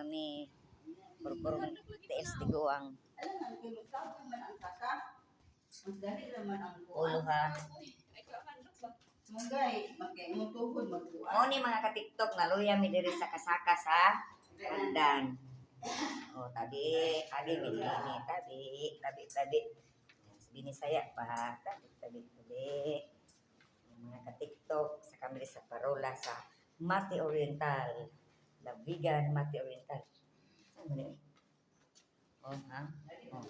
ni kurkurong tiis tiguang. Ulo ha. O ni mga ka-TikTok naluya mi diri sa kasaka sa Pandan. Oh, tabi mi tabi. Binisaya pa, tabi. Mga ka-TikTok sa kami sa parola sa Mati Oriental. Labigan Mati Oriental. Saan mo ni? Oh, ha? Oh.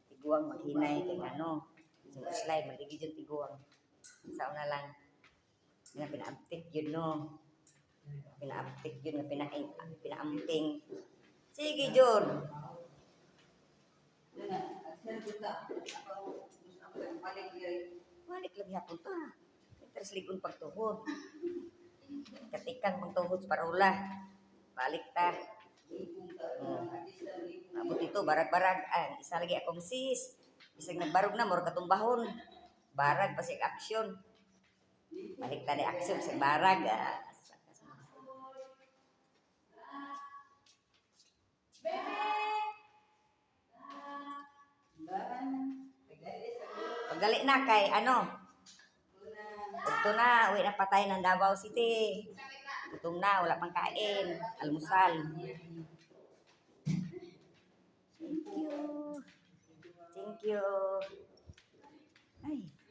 Tiguang maghinay kay ano. Yung slide maligi yung tiguang. Sa una lang. Nga pinaabtik yun no. Pinaabtik yun nga pinaamping. Sige John. Balik lagi hapon ta. Terus ligon pagtuhod. Katikan mong tuhod sa parola. Balik ta. Abot ito, barag-barag. Isa lagi akong sis. Isang nagbarog na, mura katumbahon. Barag, pasig aksyon. Balik ta na aksyon sa barag. Pagdali na kay ano? Ito na, uwi na patay ng Davao City. Gutom na, wala pang kain. Almusal. Thank you. Ay.